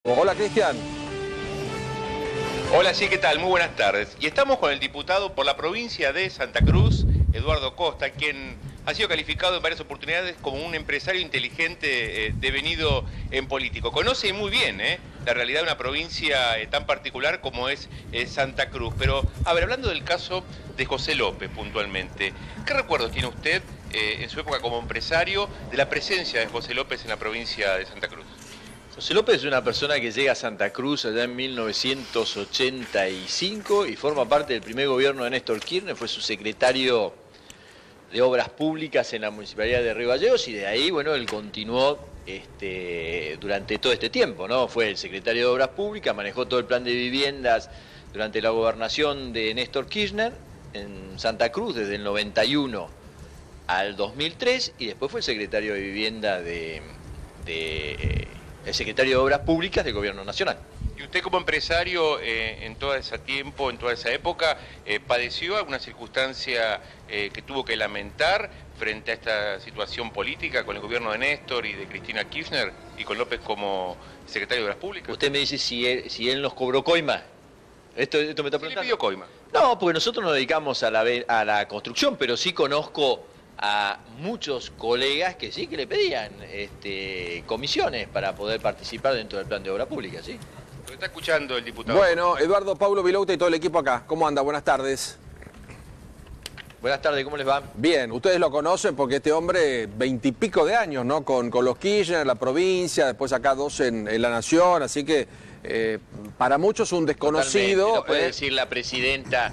Hola, Cristian. Hola, sí, ¿qué tal? Muy buenas tardes. Y estamos con el diputado por la provincia de Santa Cruz, Eduardo Costa, quien ha sido calificado en varias oportunidades como un empresario inteligente devenido en político. Conoce muy bien la realidad de una provincia tan particular como es Santa Cruz. Pero, a ver, hablando del caso de José López puntualmente, ¿qué recuerdos tiene usted en su época como empresario de la presencia de José López en la provincia de Santa Cruz? José López es una persona que llega a Santa Cruz allá en 1985 y forma parte del primer gobierno de Néstor Kirchner, fue su secretario de Obras Públicas en la Municipalidad de Río Gallegos y de ahí, bueno, él continuó durante todo este tiempo, ¿no? Fue el secretario de Obras Públicas, manejó todo el plan de viviendas durante la gobernación de Néstor Kirchner en Santa Cruz desde el 91 al 2003 y después fue el secretario de Vivienda el secretario de Obras Públicas del Gobierno Nacional. ¿Y usted como empresario en todo ese tiempo, en toda esa época, padeció alguna circunstancia que tuvo que lamentar frente a esta situación política con el gobierno de Néstor y de Cristina Kirchner y con López como secretario de Obras Públicas? Usted me dice si él nos cobró coima. ¿Esto me está preguntando? ¿Le pidió coima? No, porque nosotros nos dedicamos a la construcción, pero sí conozco a muchos colegas que sí que le pedían comisiones para poder participar dentro del plan de obra pública, ¿sí? Lo está escuchando el diputado. Bueno, Eduardo, Paulo Vilouta y todo el equipo acá. ¿Cómo anda? Buenas tardes. Buenas tardes, ¿cómo les va? Bien, ustedes lo conocen porque este hombre, 20 y pico de años, ¿no? Con los Kirchner, la provincia, después acá 2 en La Nación, así que para muchos un desconocido. Totalmente. No puede decir la presidenta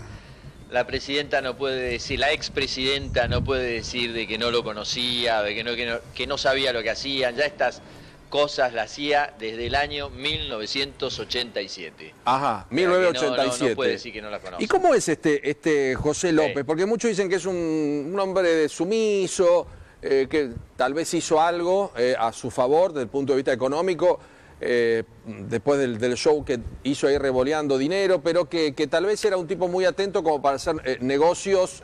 no puede decir, la expresidenta no puede decir de que no lo conocía, de que no sabía lo que hacían, ya estas cosas las hacía desde el año 1987. Ajá, 1987. No puede decir que no la conoce. ¿Y cómo es este José López? Porque muchos dicen que es un hombre sumiso, que tal vez hizo algo a su favor desde el punto de vista económico, después del show que hizo ahí revoleando dinero, pero que tal vez era un tipo muy atento como para hacer negocios,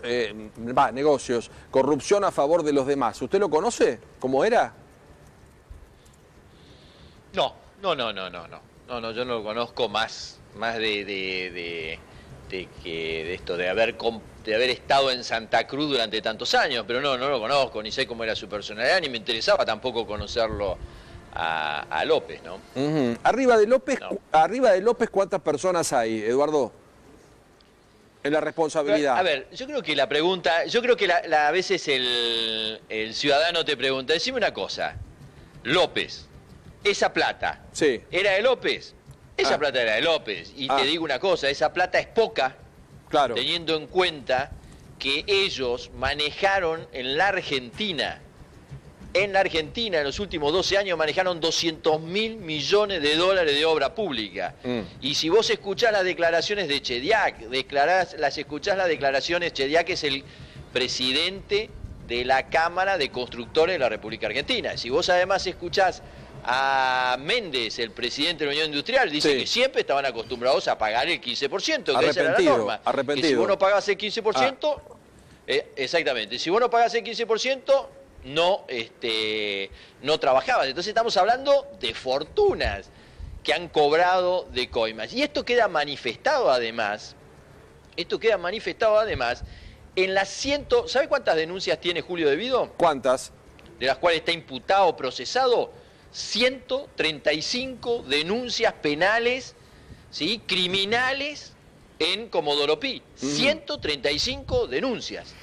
corrupción a favor de los demás. ¿Usted lo conoce? ¿Cómo era? No, yo no lo conozco más de esto, de haber estado en Santa Cruz durante tantos años, pero no lo conozco, ni sé cómo era su personalidad, ni me interesaba tampoco conocerlo a López, ¿no? Arriba de López, no. Arriba de López, ¿cuántas personas hay, Eduardo? En la responsabilidad. A ver, yo creo que la pregunta, a veces el ciudadano te pregunta, decime una cosa, López, esa plata, sí, ¿era de López? Esa plata era de López, y te digo una cosa, esa plata es poca, claro, teniendo en cuenta que ellos manejaron en la Argentina, en los últimos 12 años manejaron 200.000 millones de dólares de obra pública. Y si vos escuchás las declaraciones de Chediak, Chediak es el presidente de la Cámara de Constructores de la República Argentina. Si vos además escuchás a Méndez, el presidente de la Unión Industrial, dice que siempre estaban acostumbrados a pagar el 15%, que esa era la norma. Arrepentido. Que si vos no pagás el 15%, exactamente, si vos no pagás el 15%, no trabajabas. Entonces estamos hablando de fortunas que han cobrado de coimas. Y esto queda manifestado además, en las ¿sabe cuántas denuncias tiene Julio Devido? ¿Cuántas? De las cuales está imputado, procesado, 135 denuncias penales, ¿sí?, criminales en Comodoro Pi. 135 denuncias.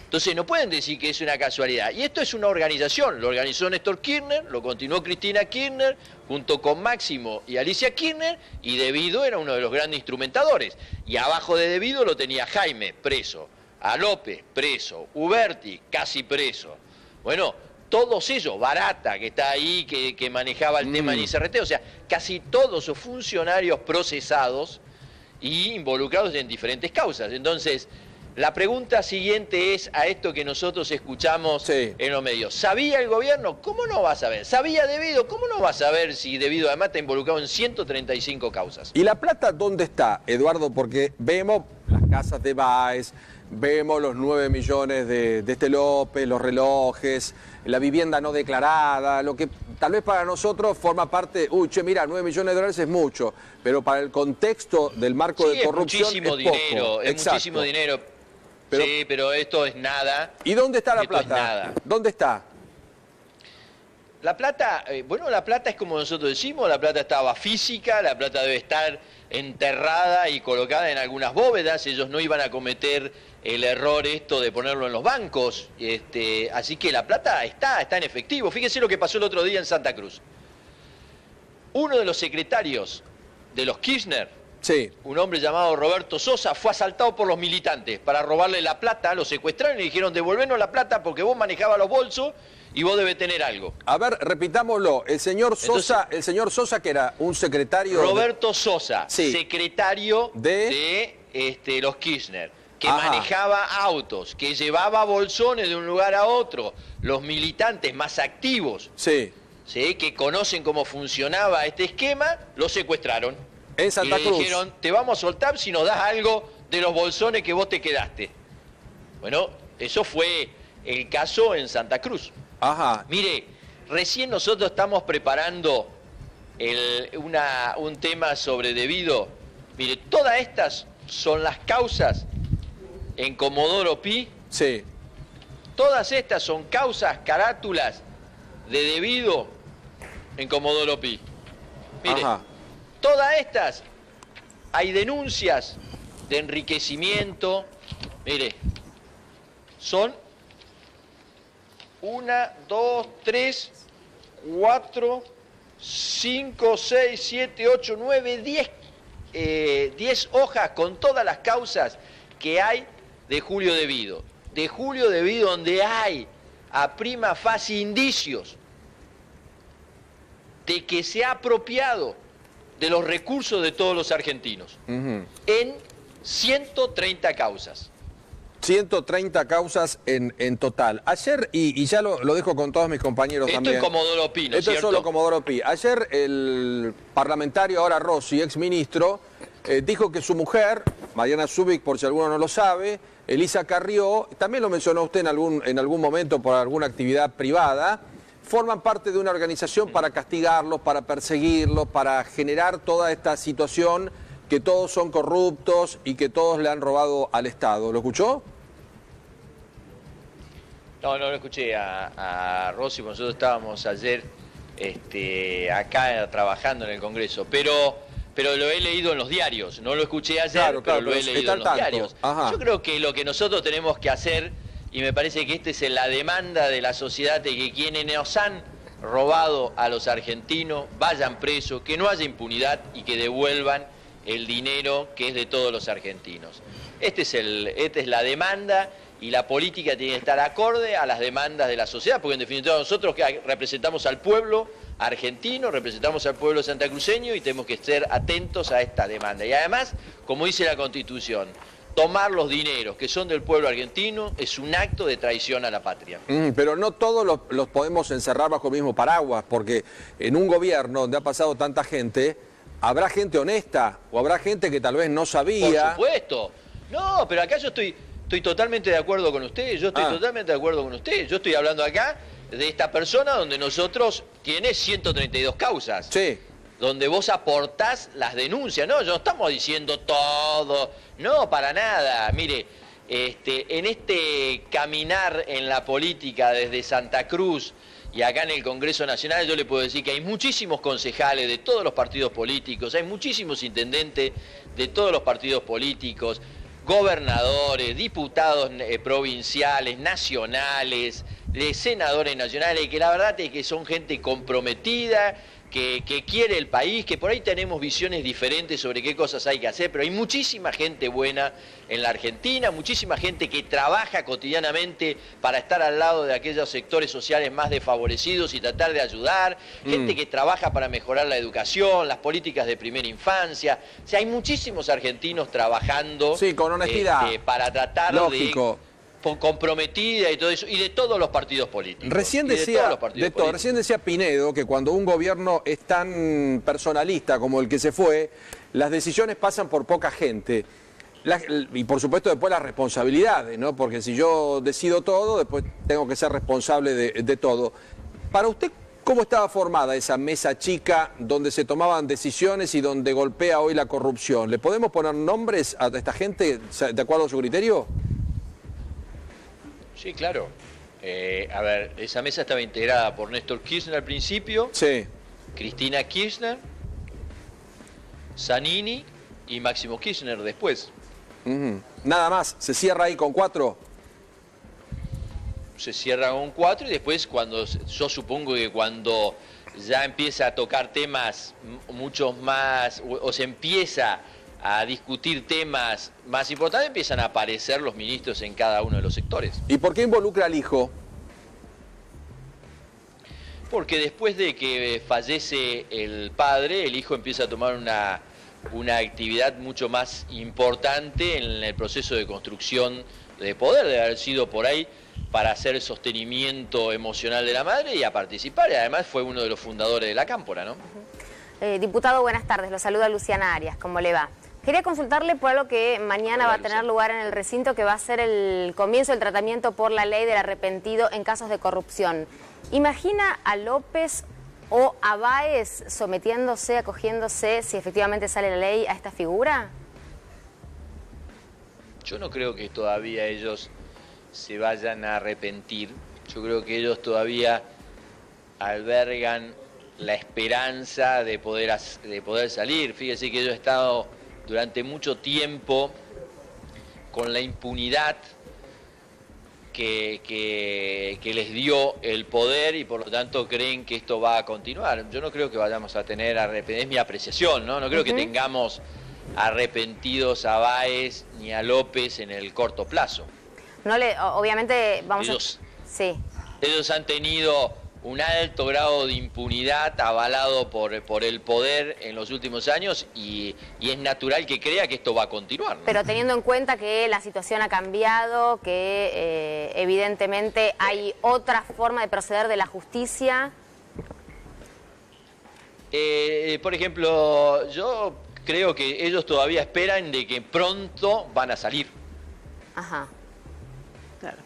Entonces no pueden decir que es una casualidad. Y esto es una organización, lo organizó Néstor Kirchner, lo continuó Cristina Kirchner, junto con Máximo y Alicia Kirchner, y Devido era uno de los grandes instrumentadores. Y abajo de Devido lo tenía Jaime, preso, a López, preso, Uberti, casi preso. Bueno, todos ellos, Barata, que está ahí, que manejaba el tema del ICRT, o sea, casi todos los funcionarios procesados y involucrados en diferentes causas. Entonces, la pregunta siguiente es a esto que nosotros escuchamos en los medios. ¿Sabía el gobierno? ¿Cómo no va a saber? ¿Sabía Devido? ¿Cómo no va a saber si Devido además está involucrado en 135 causas? ¿Y la plata dónde está, Eduardo? Porque vemos las casas de Baez, vemos los 9 millones de este López, los relojes, la vivienda no declarada, lo que tal vez para nosotros forma parte, che, mira, 9 millones de dólares es mucho, pero para el contexto del marco de corrupción es muchísimo dinero, es muchísimo dinero. Pero, sí, pero esto es nada. ¿Y dónde está la plata? ¿Dónde está? La plata, bueno, la plata es como nosotros decimos, la plata estaba física, la plata debe estar enterrada y colocada en algunas bóvedas, ellos no iban a cometer el error esto de ponerlo en los bancos, así que la plata está en efectivo. Fíjense lo que pasó el otro día en Santa Cruz. Uno de los secretarios de los Kirchner, sí, un hombre llamado Roberto Sosa, fue asaltado por los militantes para robarle la plata, lo secuestraron y le dijeron devolvernos la plata porque vos manejabas los bolsos y vos debés tener algo. A ver, repitámoslo. El señor Sosa, que era un secretario... Roberto Sosa, sí, secretario de los Kirchner, que manejaba autos, que llevaba bolsones de un lugar a otro. Los militantes más activos, sí, que conocen cómo funcionaba este esquema, lo secuestraron. En Santa Cruz. Y le dijeron, te vamos a soltar si nos das algo de los bolsones que vos te quedaste. Bueno, eso fue el caso en Santa Cruz. Ajá. Mire, recién nosotros estamos preparando un tema sobre debido. Mire, todas estas son las causas en Comodoro Pi. Sí. Todas estas son causas, carátulas de debido en Comodoro Pi. Mire, todas estas hay denuncias de enriquecimiento. Mire, son 1, 2, 3, 4, 5, 6, 7, 8, 9, 10 hojas con todas las causas que hay de Julio Devido. De Julio Devido, donde hay a prima facie indicios de que se ha apropiado de los recursos de todos los argentinos en 130 causas. 130 causas en total. Ayer, y ya lo dejo con todos mis compañeros también. Esto en Comodoro Pi, ¿no es cierto? Esto es solo Comodoro Pi. Ayer el parlamentario, ahora Rossi, exministro, dijo que su mujer, Mariana Zubik, por si alguno no lo sabe, Elisa Carrió, también lo mencionó usted en algún momento por alguna actividad privada, forman parte de una organización para castigarlos, para perseguirlos, para generar toda esta situación que todos son corruptos y que todos le han robado al Estado. ¿Lo escuchó? No lo escuché a Rossi, nosotros estábamos ayer acá trabajando en el Congreso, pero lo he leído en los diarios, no lo escuché ayer, pero lo he leído en los diarios. Yo creo que lo que nosotros tenemos que hacer, y me parece que esta es la demanda de la sociedad, de que quienes nos han robado a los argentinos vayan presos, que no haya impunidad y que devuelvan el dinero que es de todos los argentinos. Esta es la demanda, y la política tiene que estar acorde a las demandas de la sociedad, porque en definitiva nosotros que representamos al pueblo argentino, representamos al pueblo santacruceño y tenemos que estar atentos a esta demanda. Y además, como dice la Constitución, tomar los dineros que son del pueblo argentino es un acto de traición a la patria. Pero no todos los podemos encerrar bajo el mismo paraguas, porque en un gobierno donde ha pasado tanta gente, habrá gente honesta o habrá gente que tal vez no sabía. Por supuesto. No, pero acá yo estoy totalmente de acuerdo con usted, totalmente de acuerdo con usted. Yo estoy hablando acá de esta persona donde nosotros tiene 132 causas. Sí. Donde vos aportás las denuncias, ¿no? No estamos diciendo todo, no, para nada. Mire, en este caminar en la política desde Santa Cruz y acá en el Congreso Nacional, yo le puedo decir que hay muchísimos concejales de todos los partidos políticos, hay muchísimos intendentes de todos los partidos políticos, gobernadores, diputados provinciales, nacionales, senadores nacionales, que la verdad es que son gente comprometida, que quiere el país, que por ahí tenemos visiones diferentes sobre qué cosas hay que hacer, pero hay muchísima gente buena en la Argentina, muchísima gente que trabaja cotidianamente para estar al lado de aquellos sectores sociales más desfavorecidos y tratar de ayudar, gente que trabaja para mejorar la educación, las políticas de primera infancia. O sea, hay muchísimos argentinos trabajando, sí, con honestidad, para tratar lógico, comprometida y todo eso, y de todos los partidos políticos. Recién decía Pinedo que cuando un gobierno es tan personalista como el que se fue, las decisiones pasan por poca gente. Y por supuesto después las responsabilidades, ¿no? Porque si yo decido todo, después tengo que ser responsable de todo. Para usted, ¿Cómo estaba formada esa mesa chica donde se tomaban decisiones y donde golpea hoy la corrupción? ¿Le podemos poner nombres a esta gente de acuerdo a su criterio? Sí, claro. A ver, esa mesa estaba integrada por Néstor Kirchner al principio, Sí. Cristina Kirchner, Zanini y Máximo Kirchner después. Nada más, se cierra ahí con 4. Se cierra con 4 y después yo supongo que cuando ya empieza a tocar temas muchos más, o se empieza a discutir temas más importantes, empiezan a aparecer los ministros en cada uno de los sectores. ¿Y por qué involucra al hijo? Porque después de que fallece el padre, el hijo empieza a tomar una actividad mucho más importante en el proceso de construcción de poder, de haber sido por ahí para hacer sostenimiento emocional de la madre y a participar. Y además fue uno de los fundadores de la Cámpora, ¿no? Diputado, buenas tardes. Lo saluda Luciana Arias. ¿Cómo le va? Quería consultarle por algo que mañana va a tener lugar en el recinto, que va a ser el comienzo del tratamiento por la ley del arrepentido en casos de corrupción. ¿Imagina a López o a Báez sometiéndose, acogiéndose, si efectivamente sale la ley, a esta figura? Yo no creo que todavía ellos se vayan a arrepentir. Yo creo que ellos todavía albergan la esperanza de poder salir. Fíjese que ellos han estado durante mucho tiempo con la impunidad que les dio el poder y por lo tanto creen que esto va a continuar. Yo no creo que vayamos a tener arrepentidos, es mi apreciación, ¿no? No creo que tengamos arrepentidos a Báez ni a López en el corto plazo. No obviamente vamos ellos, sí. Ellos han tenido un alto grado de impunidad avalado por el poder en los últimos años y es natural que crea que esto va a continuar, ¿no? Pero teniendo en cuenta que la situación ha cambiado, que evidentemente hay otra forma de proceder de la justicia. Por ejemplo, yo creo que ellos todavía esperan de que pronto van a salir. Ajá. Claro.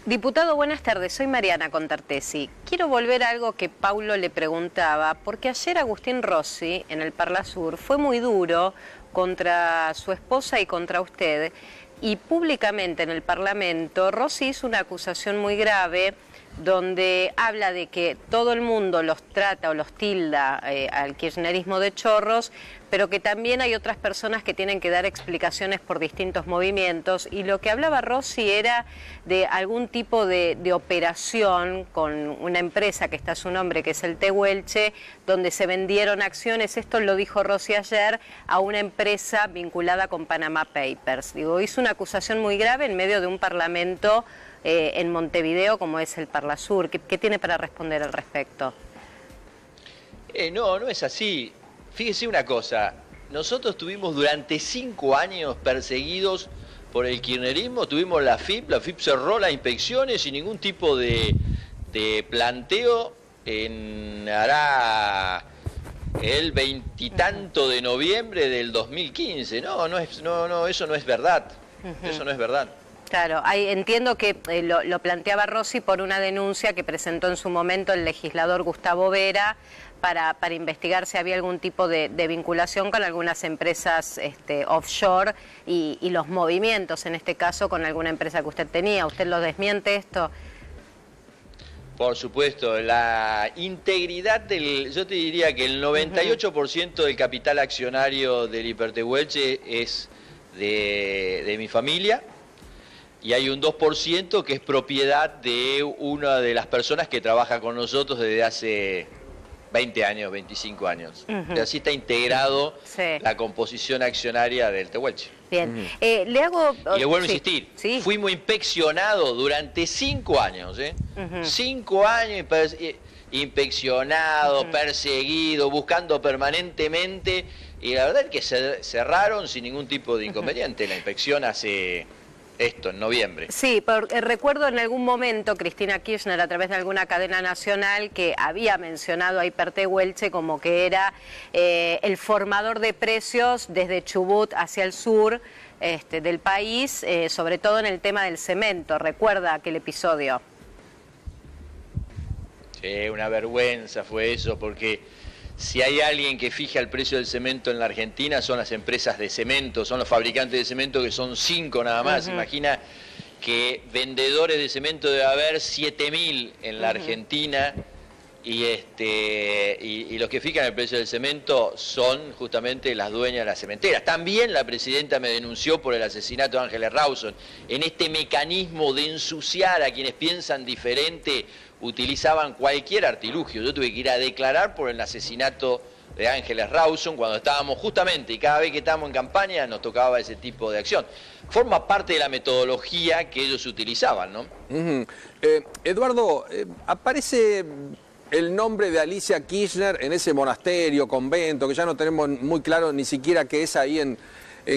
Diputado, buenas tardes. Soy Mariana Contartesi. Quiero volver a algo que Paulo le preguntaba, porque ayer Agustín Rossi, en el Parlasur, fue muy duro contra su esposa y contra usted, y públicamente en el Parlamento, Rossi hizo una acusación muy grave donde habla de que todo el mundo los trata o los tilda al kirchnerismo de chorros, pero que también hay otras personas que tienen que dar explicaciones por distintos movimientos, y lo que hablaba Rossi era de algún tipo de operación con una empresa que está a su nombre, que es el Tehuelche, donde se vendieron acciones, esto lo dijo Rossi ayer, a una empresa vinculada con Panama Papers. Digo, hizo una acusación muy grave en medio de un parlamento en Montevideo como es el Parlasur. ¿Qué tiene para responder al respecto? No es así. Fíjese una cosa, nosotros tuvimos durante 5 años perseguidos por el kirchnerismo, tuvimos la FIP cerró las inspecciones sin ningún tipo de planteo hará el 20 y tanto de noviembre del 2015. No, eso no es verdad. Eso no es verdad. Claro, entiendo que lo planteaba Rossi por una denuncia que presentó en su momento el legislador Gustavo Vera para investigar si había algún tipo de vinculación con algunas empresas offshore y los movimientos, en este caso, con alguna empresa que usted tenía. ¿Usted lo desmiente esto? Por supuesto, la integridad yo te diría que el 98% del capital accionario del Hipertehuelche es de mi familia. Y hay un 2% que es propiedad de una de las personas que trabaja con nosotros desde hace 20 años, 25 años. Y así está integrado la composición accionaria del Tehuelche. Bien. Le hago... Y le vuelvo a insistir, fuimos inspeccionados durante 5 años, 5 años inspeccionados, perseguidos, buscando permanentemente, y la verdad es que cerraron sin ningún tipo de inconveniente. La inspección hace... esto, en noviembre. Sí, recuerdo en algún momento Cristina Kirchner a través de alguna cadena nacional que había mencionado a Hipertehuelche como que era el formador de precios desde Chubut hacia el sur del país, sobre todo en el tema del cemento. ¿Recuerda aquel episodio? Una vergüenza fue eso, porque si hay alguien que fija el precio del cemento en la Argentina son las empresas de cemento, son los fabricantes de cemento, que son 5 nada más. Imagina que vendedores de cemento debe haber 7.000 en la Argentina, y los que fijan el precio del cemento son justamente las dueñas de las cementeras. También la presidenta me denunció por el asesinato de Ángeles Rawson. En este mecanismo de ensuciar a quienes piensan diferente, utilizaban cualquier artilugio. Yo tuve que ir a declarar por el asesinato de Ángeles Rawson cuando estábamos justamente, y cada vez que estábamos en campaña nos tocaba ese tipo de acción. Forma parte de la metodología que ellos utilizaban, ¿no? Eduardo, aparece el nombre de Alicia Kirchner en ese monasterio, convento, que ya no tenemos muy claro ni siquiera qué es ahí en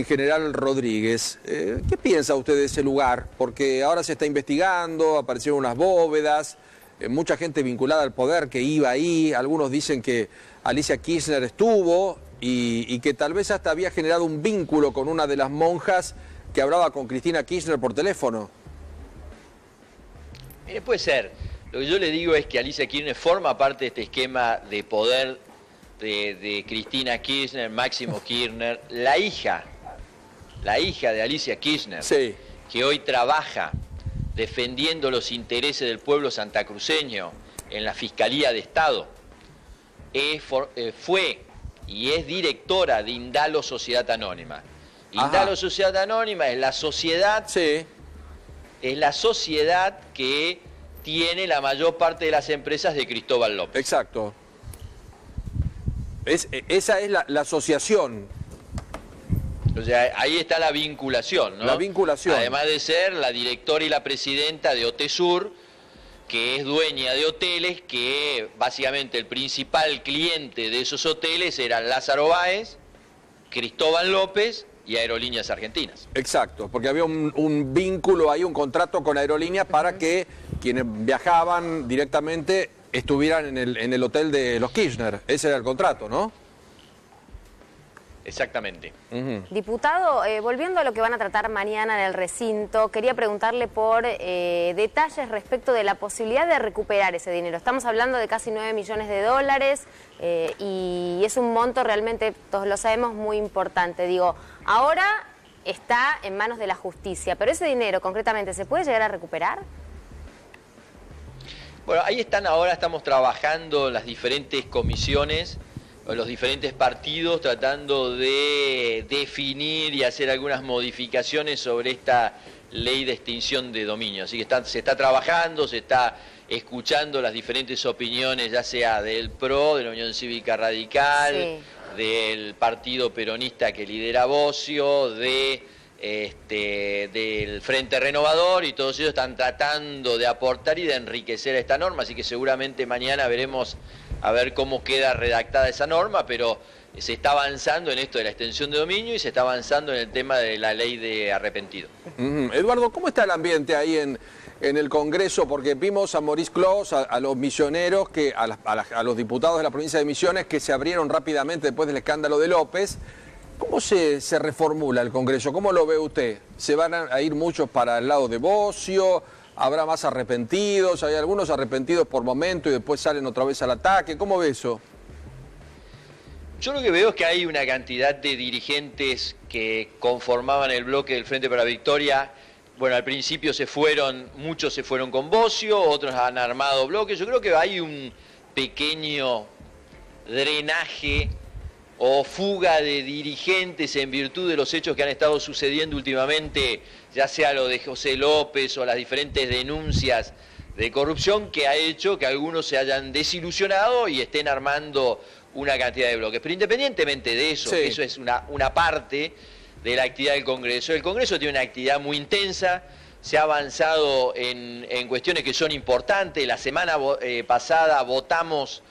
General Rodríguez. ¿Qué piensa usted de ese lugar? Porque ahora se está investigando, aparecieron unas bóvedas, mucha gente vinculada al poder que iba ahí, algunos dicen que Alicia Kirchner estuvo y que tal vez hasta había generado un vínculo con una de las monjas que hablaba con Cristina Kirchner por teléfono. Puede ser. Lo que yo le digo es que Alicia Kirchner forma parte de este esquema de poder de Cristina Kirchner, Máximo Kirchner, la hija de Alicia Kirchner, sí, que hoy trabaja defendiendo los intereses del pueblo santacruceño en la Fiscalía de Estado, fue y es directora de Indalo Sociedad Anónima. Indalo Sociedad Anónima es la sociedad, sí, es la sociedad que tiene la mayor parte de las empresas de Cristóbal López. Exacto. Esa es la asociación. O sea, ahí está la vinculación, ¿no? La vinculación. Además de ser la directora y la presidenta de Otesur, que es dueña de hoteles, que básicamente el principal cliente de esos hoteles eran Lázaro Báez, Cristóbal López y Aerolíneas Argentinas. Exacto, porque había un vínculo ahí, un contrato con Aerolíneas para que quienes viajaban directamente estuvieran en el hotel de los Kirchner. Ese era el contrato, ¿no? Exactamente. Diputado, volviendo a lo que van a tratar mañana en el recinto, quería preguntarle por detalles respecto de la posibilidad de recuperar ese dinero. Estamos hablando de casi 9 millones de dólares y es un monto realmente, todos lo sabemos, muy importante. Digo, ahora está en manos de la justicia, pero ese dinero concretamente, ¿se puede llegar a recuperar? Bueno, ahí están ahora, estamos trabajando las diferentes comisiones, los diferentes partidos, tratando de definir y hacer algunas modificaciones sobre esta ley de extinción de dominio. Así que se está trabajando, se está escuchando las diferentes opiniones, ya sea del PRO, de la Unión Cívica Radical, sí, del Partido Peronista que lidera Bocio, del Frente Renovador, y todos ellos están tratando de aportar y de enriquecer esta norma, así que seguramente mañana veremos a ver cómo queda redactada esa norma, pero se está avanzando en esto de la extensión de dominio y se está avanzando en el tema de la ley de arrepentido. Eduardo, ¿cómo está el ambiente ahí en el Congreso? Porque vimos a Maurice Clos, a los misioneros, a los diputados de la provincia de Misiones que se abrieron rápidamente después del escándalo de López. ¿Cómo se reformula el Congreso? ¿Cómo lo ve usted? ¿Se van a ir muchos para el lado de Bocio? ¿Habrá más arrepentidos? ¿Hay algunos arrepentidos por momento y después salen otra vez al ataque? ¿Cómo ve eso? Yo lo que veo es que hay una cantidad de dirigentes que conformaban el bloque del Frente para la Victoria. Bueno, al principio muchos se fueron con Bocio, otros han armado bloques. Yo creo que hay un pequeño drenaje o fuga de dirigentes en virtud de los hechos que han estado sucediendo últimamente, ya sea lo de José López o las diferentes denuncias de corrupción, que ha hecho que algunos se hayan desilusionado y estén armando una cantidad de bloques. Pero independientemente de eso, sí, eso es una parte de la actividad del Congreso. El Congreso tiene una actividad muy intensa, se ha avanzado en cuestiones que son importantes. La semana pasada votamos,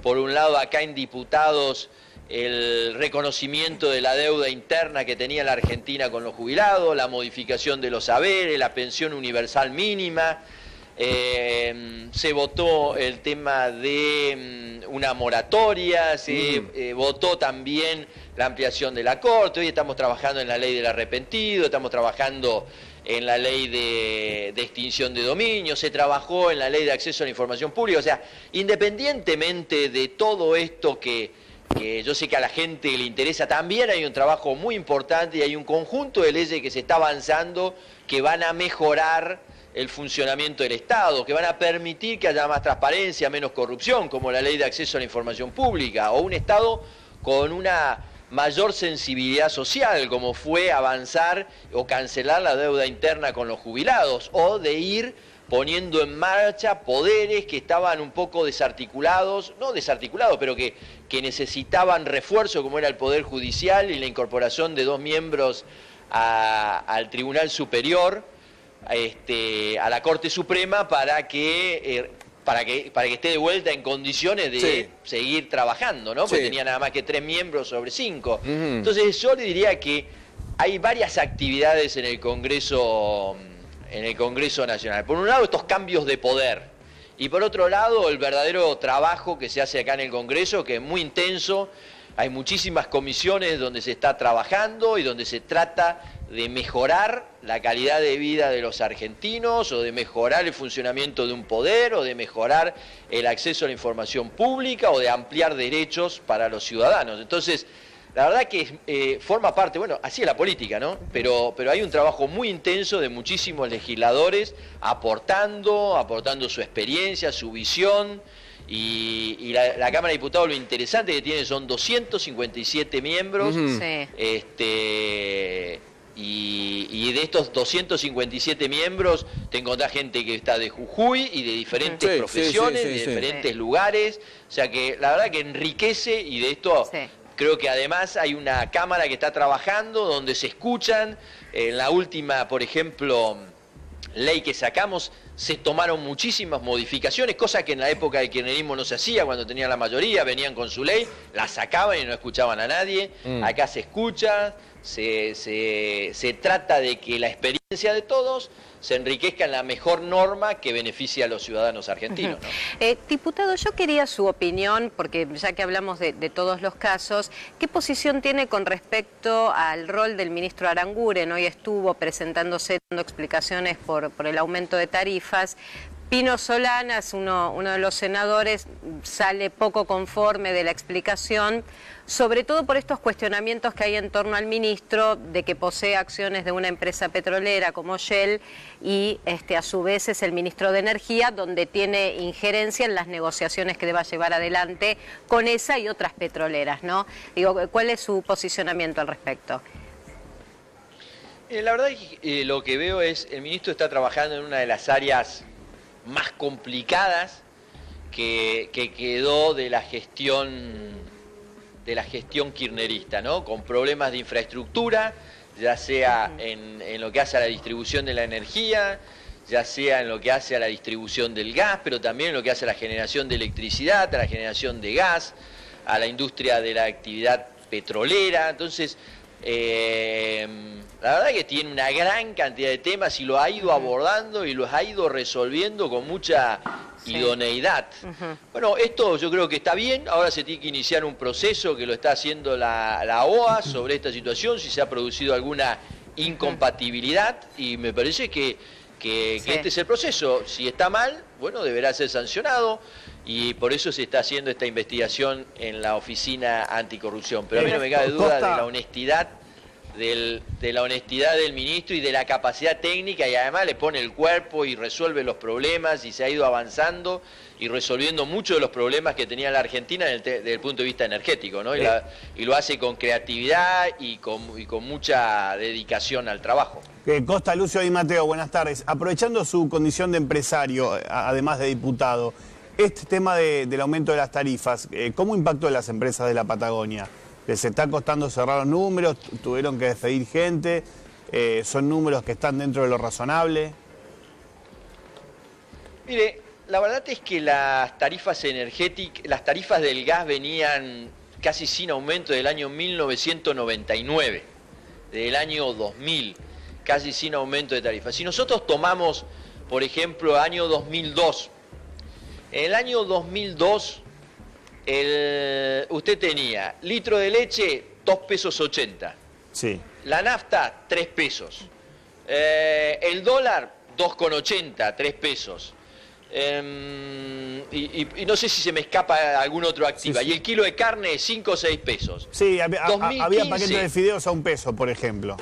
por un lado acá en diputados, el reconocimiento de la deuda interna que tenía la Argentina con los jubilados, la modificación de los haberes, la pensión universal mínima. Se votó el tema de una moratoria, se votó también la ampliación de la Corte, hoy estamos trabajando en la ley del arrepentido, estamos trabajando en la ley de extinción de dominio, se trabajó en la ley de acceso a la información pública, o sea, independientemente de todo esto que yo sé que a la gente le interesa, también hay un trabajo muy importante y hay un conjunto de leyes que se está avanzando que van a mejorar el funcionamiento del Estado, que van a permitir que haya más transparencia, menos corrupción, como la ley de acceso a la información pública, o un Estado con una mayor sensibilidad social, como fue avanzar o cancelar la deuda interna con los jubilados, o de ir poniendo en marcha poderes que estaban un poco desarticulados, no desarticulados, pero que necesitaban refuerzo, como era el Poder Judicial y la incorporación de 2 miembros al Tribunal Superior, a la Corte Suprema, para que esté de vuelta en condiciones de seguir trabajando, ¿no? Porque tenía nada más que 3 miembros sobre 5. Entonces yo le diría que hay varias actividades en el Congreso Nacional. Por un lado, estos cambios de poder, y por otro lado, el verdadero trabajo que se hace acá en el Congreso, que es muy intenso. Hay muchísimas comisiones donde se está trabajando y donde se trata de mejorar la calidad de vida de los argentinos, o de mejorar el funcionamiento de un poder, o de mejorar el acceso a la información pública, o de ampliar derechos para los ciudadanos. Entonces, la verdad que forma parte, bueno, así es la política, ¿no? Pero hay un trabajo muy intenso de muchísimos legisladores aportando su experiencia, su visión. Y la Cámara de Diputados, lo interesante que tiene, son 257 miembros. Y de estos 257 miembros te encontrás gente que está de Jujuy y de diferentes profesiones, de diferentes lugares. O sea que la verdad que enriquece, y de esto creo que además hay una Cámara que está trabajando donde se escuchan. En la última, por ejemplo, ley que sacamos, se tomaron muchísimas modificaciones, cosa que en la época del kirchnerismo no se hacía. Cuando tenían la mayoría, venían con su ley, la sacaban y no escuchaban a nadie. Acá se escucha, se trata de que la experiencia de todos se enriquezca en la mejor norma que beneficie a los ciudadanos argentinos, ¿no? Diputado, yo quería su opinión, porque ya que hablamos de todos los casos, ¿qué posición tiene con respecto al rol del ministro Aranguren? Hoy estuvo presentándose, dando explicaciones por el aumento de tarifas. Pino Solanas, uno de los senadores, sale poco conforme de la explicación, sobre todo por estos cuestionamientos que hay en torno al ministro, de que posee acciones de una empresa petrolera como Shell, y a su vez es el ministro de Energía, donde tiene injerencia en las negociaciones que deba llevar adelante con esa y otras petroleras, ¿no? Digo, ¿cuál es su posicionamiento al respecto? La verdad es que lo que veo es, el ministro está trabajando en una de las áreas más complicadas que quedó de la gestión kirchnerista, ¿no? Con problemas de infraestructura, ya sea en lo que hace a la distribución de la energía, ya sea en lo que hace a la distribución del gas, pero también en lo que hace a la generación de electricidad, a la generación de gas, a la industria de la actividad petrolera. Entonces, la verdad que tiene una gran cantidad de temas y lo ha ido abordando y los ha ido resolviendo con mucha idoneidad. Bueno, esto yo creo que está bien. Ahora se tiene que iniciar un proceso que lo está haciendo la OA sobre esta situación, si se ha producido alguna incompatibilidad, y me parece que este es el proceso. Si está mal, bueno, deberá ser sancionado, y por eso se está haciendo esta investigación en la Oficina Anticorrupción. Pero a mí no me cabe duda de la honestidad del ministro y de la capacidad técnica, y además le pone el cuerpo y resuelve los problemas, y se ha ido avanzando y resolviendo muchos de los problemas que tenía la Argentina desde el punto de vista energético, ¿no? Y lo hace con creatividad y con mucha dedicación al trabajo. Costa, Lucio y Mateo, buenas tardes. Aprovechando su condición de empresario, además de diputado, este tema del aumento de las tarifas, ¿cómo impactó en las empresas de la Patagonia? ¿Les está costando cerrar los números? ¿Tuvieron que despedir gente? ¿Son números que están dentro de lo razonable? Mire, la verdad es que las tarifas energéticas, las tarifas del gas venían casi sin aumento del año 1999, del año 2000, casi sin aumento de tarifas. Si nosotros tomamos, por ejemplo, año 2002, en el año 2002 usted tenía litro de leche, 2,80 pesos. Sí. La nafta, 3 pesos. El dólar, 2,80, 3 pesos. Y no sé si se me escapa algún otro activa. Sí, sí. Y el kilo de carne, 5 o 6 pesos. Sí, había 2015, paquetes de fideos a 1 peso, por ejemplo.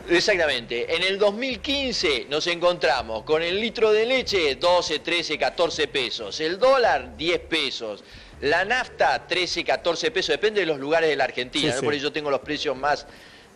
Exactamente. En el 2015 nos encontramos con el litro de leche 12, 13, 14 pesos. El dólar 10 pesos. La nafta 13, 14 pesos. Depende de los lugares de la Argentina. Sí, ¿no? sí. Por eso yo tengo los precios más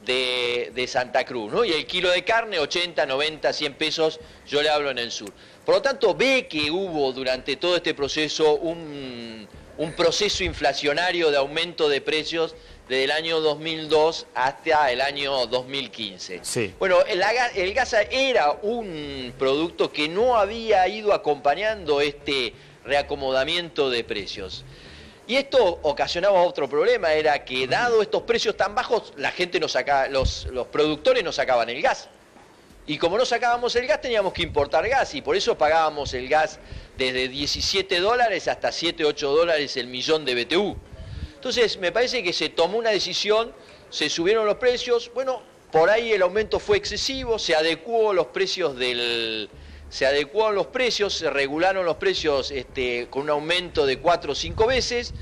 de Santa Cruz, ¿no? Y el kilo de carne 80, 90, 100 pesos. Yo le hablo en el sur. Por lo tanto, ve que hubo durante todo este proceso un proceso inflacionario de aumento de precios desde el año 2002 hasta el año 2015. Sí. Bueno, el gas era un producto que no había ido acompañando este reacomodamiento de precios. Y esto ocasionaba otro problema, era que dado estos precios tan bajos, la gente nos sacaba, los productores nos sacaban el gas. Y como no sacábamos el gas, teníamos que importar gas, y por eso pagábamos el gas desde $17 hasta 7, 8 dólares el millón de BTU. Entonces, me parece que se tomó una decisión, se subieron los precios, bueno, por ahí el aumento fue excesivo, se adecuó los precios se regularon los precios con un aumento de 4 o 5 veces.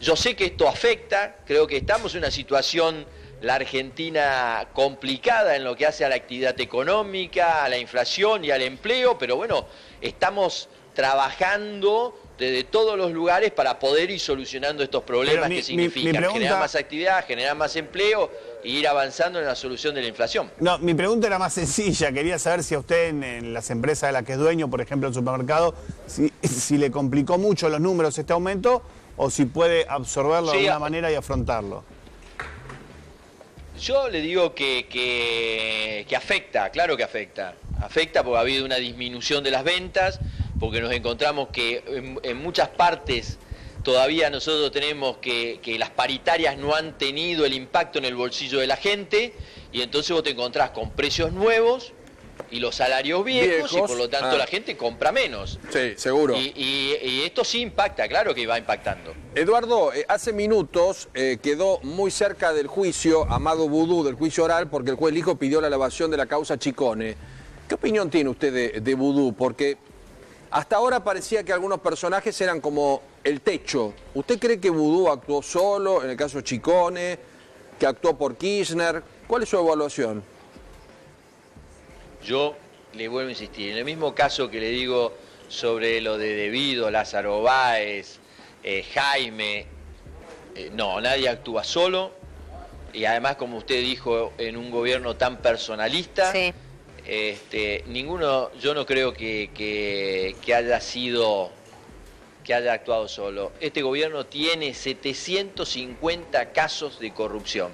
Yo sé que esto afecta, creo que estamos en una situación, la Argentina, complicada en lo que hace a la actividad económica, a la inflación y al empleo, pero bueno, estamos trabajando desde todos los lugares para poder ir solucionando estos problemas que significan generar más actividad, generar más empleo e ir avanzando en la solución de la inflación. No, mi pregunta era más sencilla. Quería saber si a usted en las empresas de las que es dueño, por ejemplo el supermercado, si le complicó mucho los números este aumento o si puede absorberlo de alguna manera y afrontarlo. Yo le digo que afecta, claro que afecta. Afecta porque ha habido una disminución de las ventas, porque nos encontramos que en muchas partes todavía nosotros tenemos que las paritarias no han tenido el impacto en el bolsillo de la gente, y entonces vos te encontrás con precios nuevos y los salarios viejos y por lo tanto la gente compra menos. Sí, seguro. Y esto sí impacta, claro que va impactando. Eduardo, hace minutos quedó muy cerca del juicio Amado Vudú, del juicio oral, porque el juez Lijo pidió la elevación de la causa Chicone. ¿Qué opinión tiene usted de Vudú? Porque hasta ahora parecía que algunos personajes eran como el techo. ¿Usted cree que Vudú actuó solo en el caso Chicone, que actuó por Kirchner? ¿Cuál es su evaluación? Yo le vuelvo a insistir, en el mismo caso que le digo sobre lo de Devido, Lázaro Báez, Jaime, no, nadie actúa solo, y además, como usted dijo, en un gobierno tan personalista, Sí. Ninguno, yo no creo que haya actuado solo. Este gobierno tiene 750 casos de corrupción.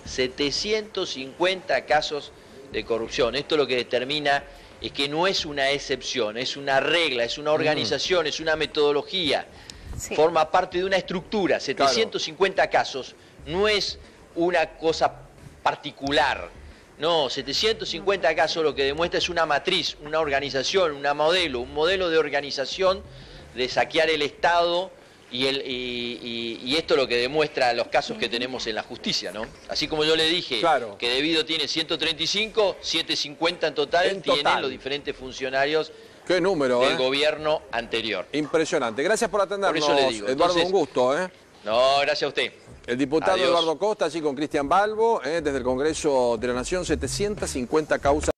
750 casos de corrupción. Esto lo que determina es que no es una excepción, es una regla, es una organización, es una metodología. Sí. Forma parte de una estructura. 750 casos no es una cosa particular. No, 750 casos lo que demuestra es una matriz, una organización, un modelo de organización de saquear el Estado y esto es lo que demuestra los casos que tenemos en la justicia, ¿no? Así como yo le dije que Devido tiene 135, 750 en total tienen los diferentes funcionarios. ¿Qué número, del gobierno anterior. Impresionante. Gracias por atendernos, por eso le digo. Eduardo, Entonces, un gusto. No, gracias a usted. El diputado Adiós. Eduardo Costa, así con Cristian Balbo, desde el Congreso de la Nación, 750 causas.